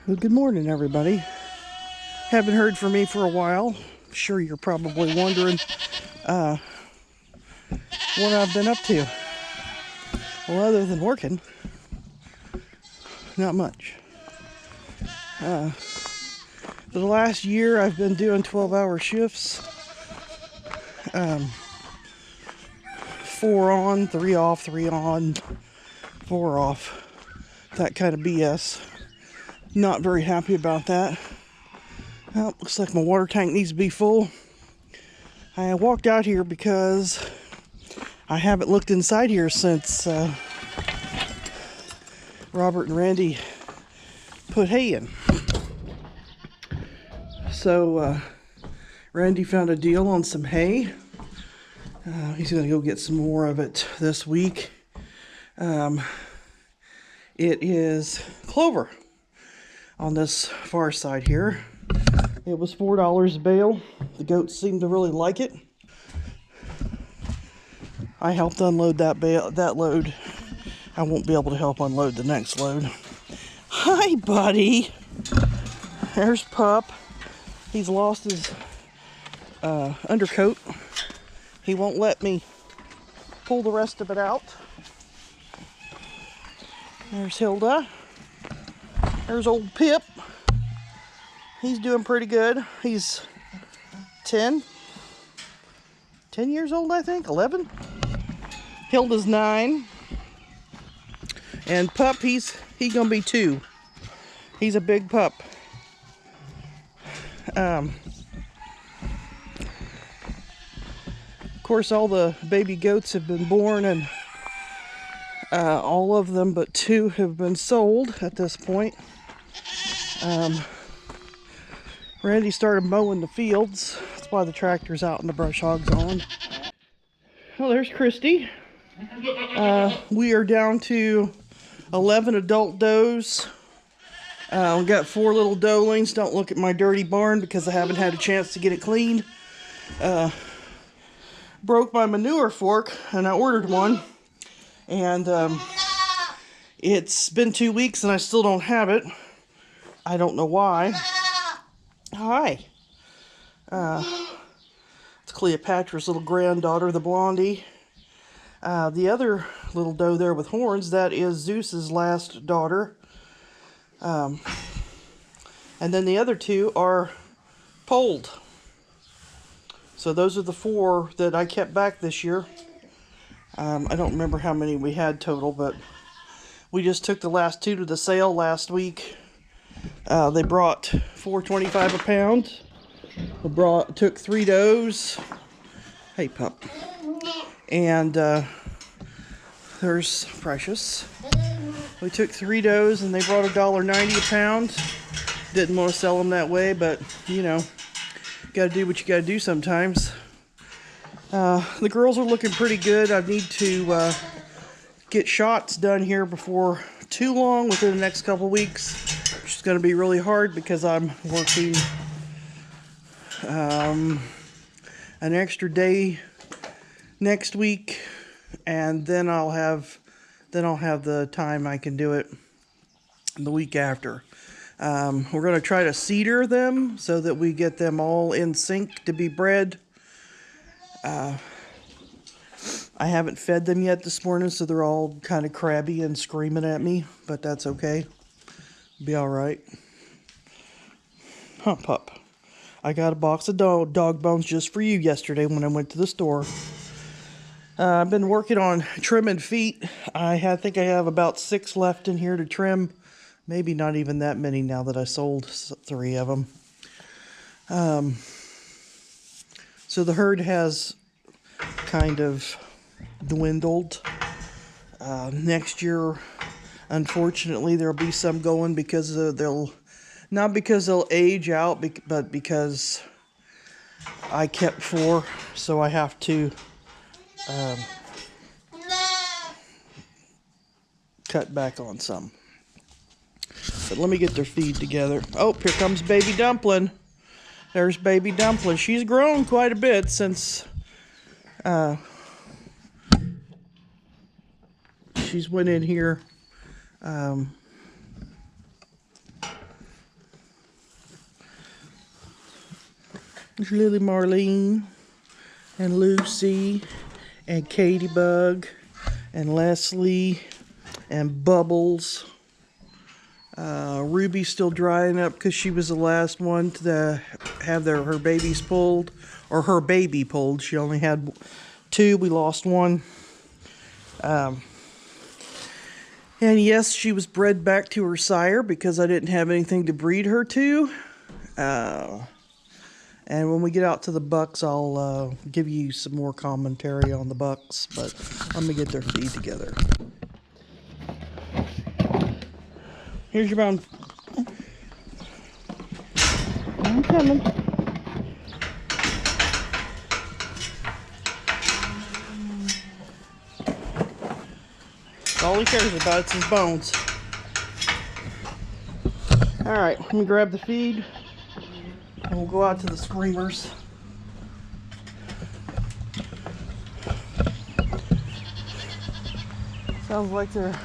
Well, good morning, everybody. Haven't heard from me for a while. Sure, you're probably wondering what I've been up to. Well, other than working, not much. For the last year, I've been doing 12-hour shifts. 4 on, 3 off, 3 on, 4 off. That kind of BS. Not very happy about that. Well, looks like my water tank needs to be full. I walked out here because I haven't looked inside here since Robert and Randy put hay in. So Randy found a deal on some hay. He's going to go get some more of it this week. It is clover on this far side here. It was $4 a bale. The goats seem to really like it. I helped unload that load. I won't be able to help unload the next load. Hi, buddy. There's Pup. He's lost his undercoat. He won't let me pull the rest of it out. There's Hilda. There's old Pip. He's doing pretty good. He's 10 years old, I think, 11. Hilda's 9. And Pup, he's gonna be 2. He's a big pup. Of course, all the baby goats have been born, and all of them but 2 have been sold at this point. Randy started mowing the fields. That's why the tractor's out and the brush hog's on. Oh, there's Christy. We are down to 11 adult does. We got 4 little doelings. Don't look at my dirty barn because I haven't had a chance to get it cleaned. Broke my manure fork and I ordered one. And it's been 2 weeks and I still don't have it. I don't know why. Hi. It's Cleopatra's little granddaughter, the Blondie. The other little doe there with horns, that is Zeus's last daughter. And then the other 2 are polled. So those are the 4 that I kept back this year. I don't remember how many we had total, but we just took the last 2 to the sale last week. They brought $4.25 a pound. Took 3 does. Hey, Pup. And there's Precious. We took 3 does and they brought $1.90 a pound. Didn't want to sell them that way, but you know, gotta do what you gotta do sometimes. The girls are looking pretty good. I need to get shots done here before too long, within the next couple weeks. Which is going to be really hard because I'm working an extra day next week, and then I'll have the time I can do it the week after. We're going to try to cedar them so that we get them all in sync to be bred. I haven't fed them yet this morning, so they're all kind of crabby and screaming at me, but that's okay. Be all right. Huh, Pup. I got a box of dog bones just for you yesterday when I went to the store. I've been working on trimming feet. I think I have about 6 left in here to trim. Maybe not even that many now that I sold 3 of them. So the herd has kind of dwindled. Next year, unfortunately, there'll be some going because they'll age out, but because I kept 4, so I have to cut back on some. But let me get their feed together. Oh, here comes Baby Dumpling. There's Baby Dumpling. She's grown quite a bit since she's went in here There's Lily Marlene and Lucy and Katie Bug and Leslie and Bubbles. Ruby's still drying up because she was the last one to have her babies pulled, or her baby pulled. She only had 2. We lost 1. And yes, she was bred back to her sire because I didn't have anything to breed her to. And when we get out to the bucks, I'll give you some more commentary on the bucks, but let me get their feed together. Here's your bone. I'm coming. All he cares about is his bones. Alright, let me grab the feed and we'll go out to the screamers. Sounds like they're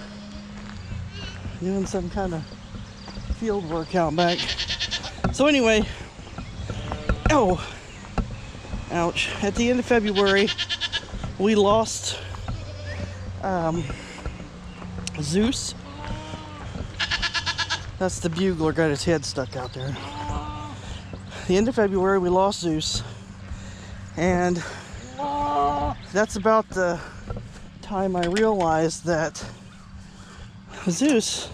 doing some kind of field work out back. So anyway, oh, ouch. At the end of February, we lost Zeus. That's the bugler, got his head stuck out there. The end of February, we lost Zeus. And that's about the time I realized that Zeus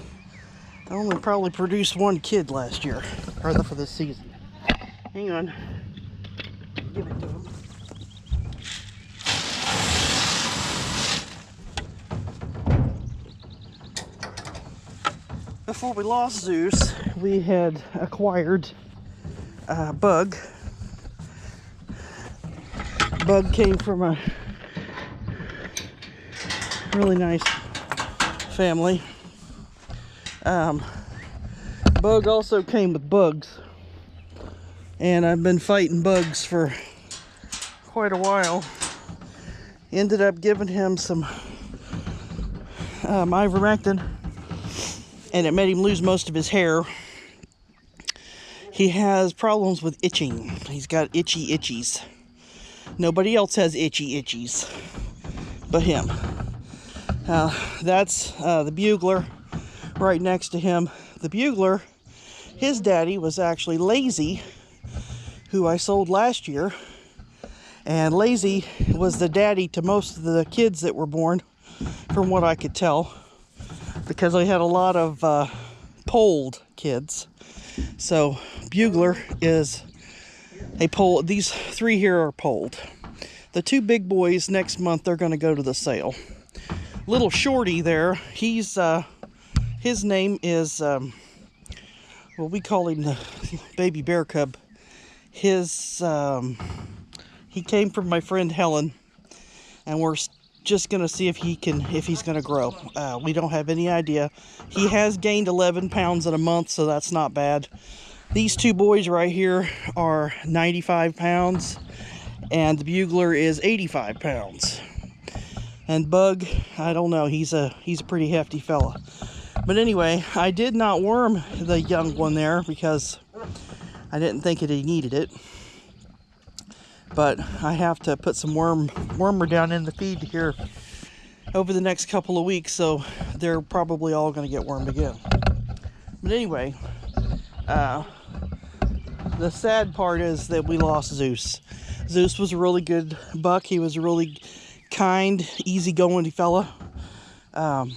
only probably produced 1 kid last year, or for this season. Hang on. Give it to him. Before we lost Zeus, we had acquired Bug. Bug came from a really nice family. Bug also came with bugs, and I've been fighting bugs for quite a while. Ended up giving him some ivermectin, and it made him lose most of his hair. He has problems with itching. He's got itchy itchies. Nobody else has itchy itchies but him. That's the bugler right next to him. The bugler, his daddy was actually Lazy, who I sold last year. And Lazy was the daddy to most of the kids that were born, from what I could tell, because I had a lot of polled kids. So bugler is a poll. These 3 here are polled. The 2 big boys next month, they're going to go to the sale. Little Shorty there, he's his name is well, we call him the baby bear cub. His he came from my friend Helen, and we're just gonna see if he's gonna grow. We don't have any idea. He has gained 11 pounds in a month, so that's not bad. These 2 boys right here are 95 pounds, and the bugler is 85 pounds. And Bug, I don't know, he's a pretty hefty fella. But anyway, I did not worm the young one there because I didn't think he needed it. But I have to put some wormer down in the feed here over the next couple of weeks, so they're probably all going to get wormed again. But anyway, the sad part is that we lost Zeus. Zeus was a really good buck. He was a really kind, easygoing fella. And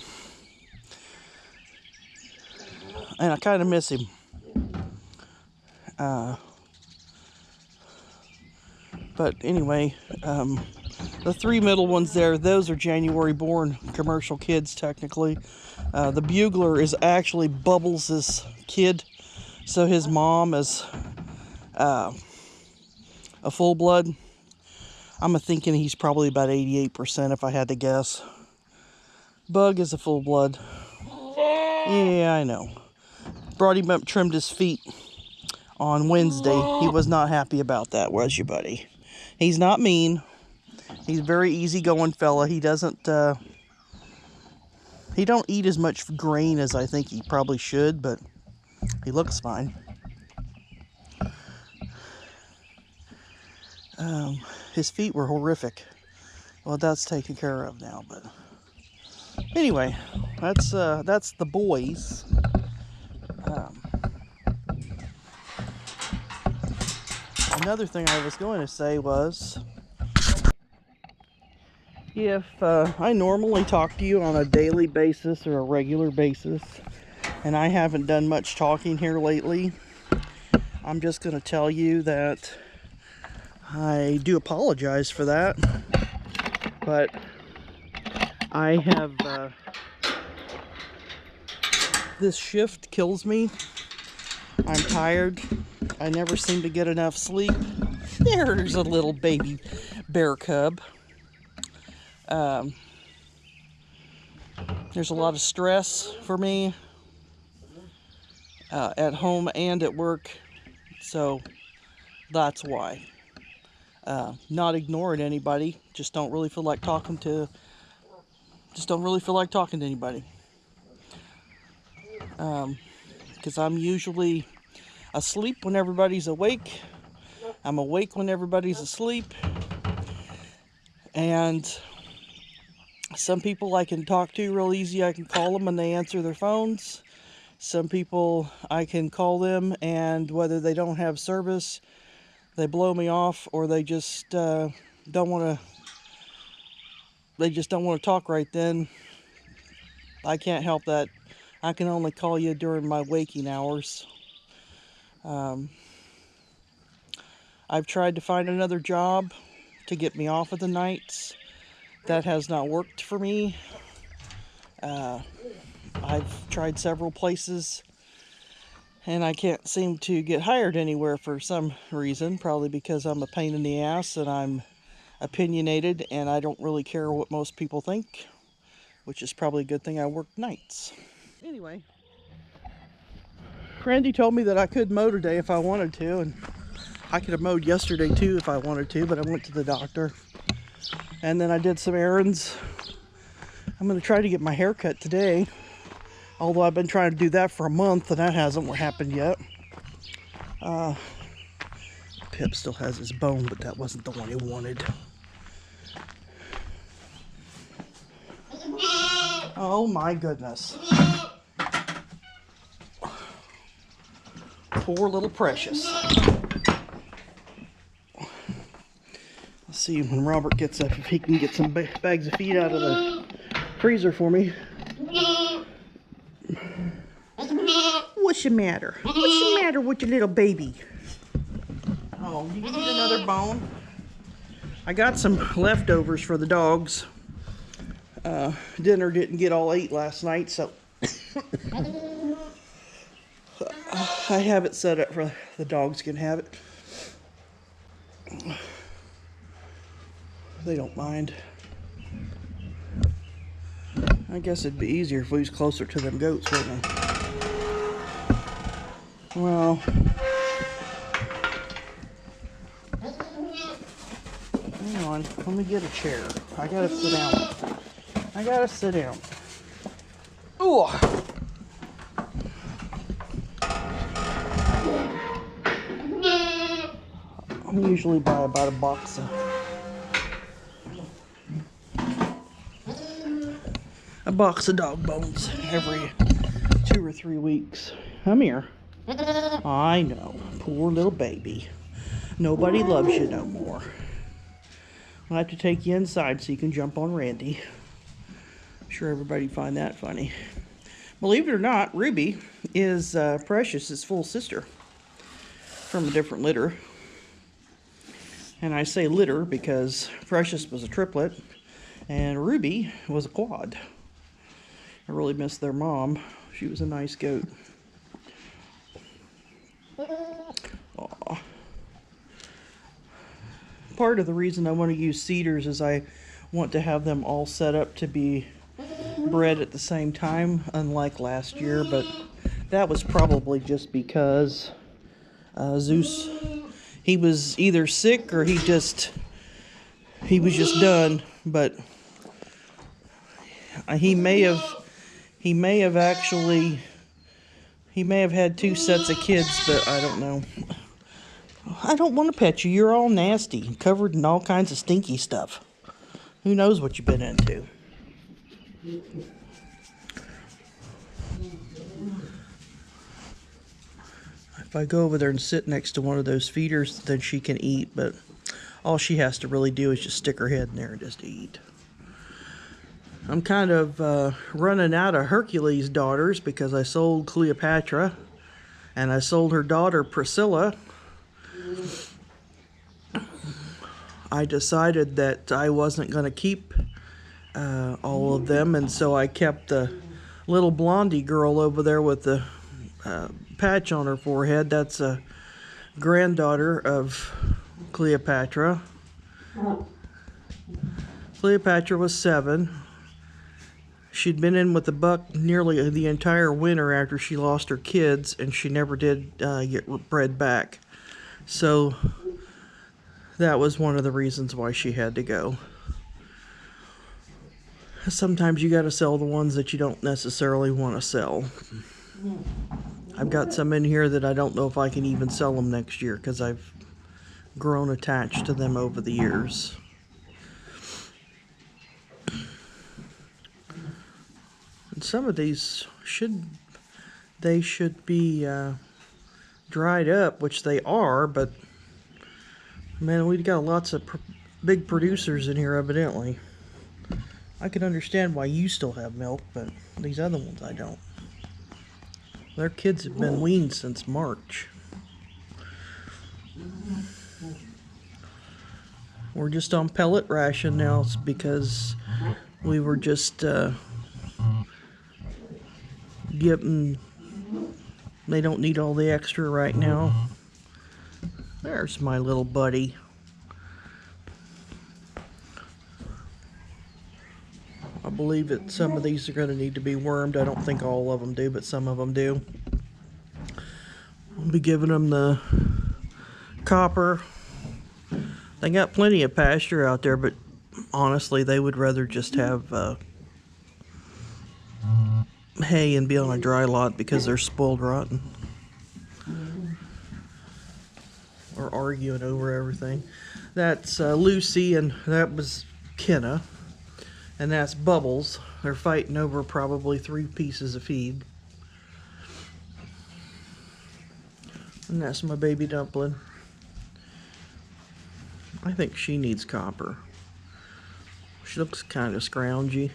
I kind of miss him. But anyway, the 3 middle ones there, those are January born commercial kids technically. The bugler is actually Bubbles' kid, so his mom is a full blood. I'm thinking he's probably about 88% if I had to guess. Bug is a full blood. Yeah, I know. Brought him up, trimmed his feet on Wednesday. He was not happy about that, was you, buddy? He's not mean. He's a very easygoing fella. He doesn't, he don't eat as much grain as I think he probably should, but he looks fine. His feet were horrific. Well, that's taken care of now, but anyway, that's the boys. Another thing I was going to say was, if I normally talk to you on a daily basis or a regular basis, and I haven't done much talking here lately, I'm just going to tell you that I do apologize for that, but I have, this shift kills me. I'm tired. I never seem to get enough sleep. There's a little baby bear cub. There's a lot of stress for me at home and at work, so that's why. Not ignoring anybody, just don't really feel like talking to anybody. Because I'm usually asleep when everybody's awake. I'm awake when everybody's asleep. And some people I can talk to real easy. I can call them and they answer their phones. Some people I can call them, and whether they don't have service, they blow me off, or they just don't want to talk right then. I can't help that. I can only call you during my waking hours. I've tried to find another job to get me off of the nights. That has not worked for me. I've tried several places, and I can't seem to get hired anywhere for some reason. Probably because I'm a pain in the ass and I'm opinionated and I don't really care what most people think, which is probably a good thing I work nights. Anyway, Randy told me that I could mow today if I wanted to, and I could have mowed yesterday too if I wanted to, but I went to the doctor and then I did some errands. I'm going to try to get my hair cut today, although I've been trying to do that for a month and that hasn't happened yet. Pip still has his bone, but that wasn't the one he wanted. Oh my goodness. Poor little Precious. Let's see when Robert gets up if he can get some bags of feed out of the freezer for me. What's the matter? What's the matter with your little baby? Oh, you need another bone? I got some leftovers for the dogs. Dinner didn't get all 8 last night, so I have it set up for the dogs can have it. They don't mind. I guess it'd be easier if we was closer to them goats, wouldn't it? Well, hang on, let me get a chair. I gotta sit down. I gotta sit down. Ooh. I usually buy about a box of dog bones every 2 or 3 weeks. Come here. I know, poor little baby. Nobody loves you no more. I'll have to take you inside so you can jump on Randy. I'm sure everybody'd find that funny. Believe it or not, Ruby is Precious's full sister from a different litter. And I say litter because Precious was a triplet and Ruby was a quad. I really miss their mom. She was a nice goat. Aww. Part of the reason I want to use cedars is I want to have them all set up to be bred at the same time, unlike last year, but that was probably just because Zeus, he was either sick or he was just done, but he may have had 2 sets of kids, but I don't know. I don't want to pet you. You're all nasty, covered in all kinds of stinky stuff. Who knows what you've been into? If I go over there and sit next to one of those feeders, then she can eat, but all she has to really do is just stick her head in there and just eat. I'm kind of running out of Hercules daughters because I sold Cleopatra and I sold her daughter Priscilla. I decided that I wasn't going to keep all of them, and so I kept the little blondie girl over there with the patch on her forehead. That's a granddaughter of Cleopatra. Cleopatra was 7. She'd been in with the buck nearly the entire winter after she lost her kids, and she never did get bred back. So that was one of the reasons why she had to go. Sometimes you got to sell the ones that you don't necessarily want to sell. I've got some in here that I don't know if I can even sell them next year because I've grown attached to them over the years. And some of these should be dried up, which they are, but man, we've got lots of big producers in here evidently. I can understand why you still have milk, but these other ones I don't. Their kids have been weaned since March. We're just on pellet ration now because we were just getting, they don't need all the extra right now. There's my little buddy. I believe that some of these are going to need to be wormed. I don't think all of them do, but some of them do. I'll be giving them the copper. They got plenty of pasture out there, but honestly, they would rather just have hay and be on a dry lot because they're spoiled rotten. Or arguing over everything. That's Lucy, and that was Kenna. And that's Bubbles. They're fighting over probably 3 pieces of feed. And that's my baby Dumpling. I think she needs copper. She looks kind of scroungy.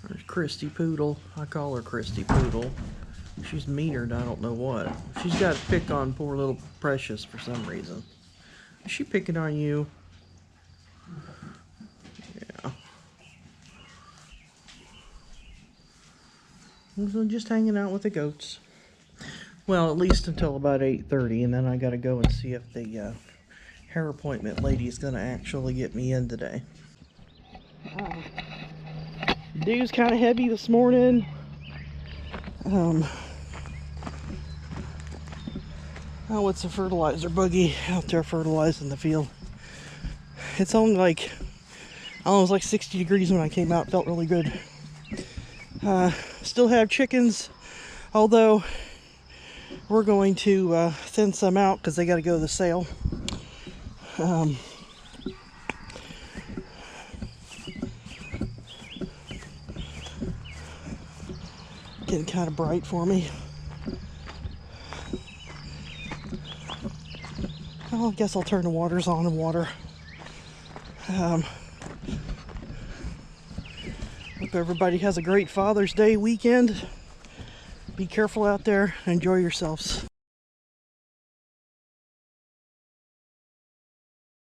There's Christy Poodle. I call her Christy Poodle. She's meaner than I don't know what. She's got to pick on poor little Precious for some reason. Is she picking on you? Yeah. I'm just hanging out with the goats. Well, at least until about 8:30, and then I got to go and see if the hair appointment lady is going to actually get me in today. Dew's kind of heavy this morning. Oh, it's a fertilizer buggy out there fertilizing the field. It's only like, I don't know, it was like 60 degrees when I came out. Felt really good. Still have chickens, although we're going to thin some out because they got to go to the sale. Getting kind of bright for me. Oh, I guess I'll turn the waters on and water. Hope everybody has a great Father's Day weekend. Be careful out there. Enjoy yourselves.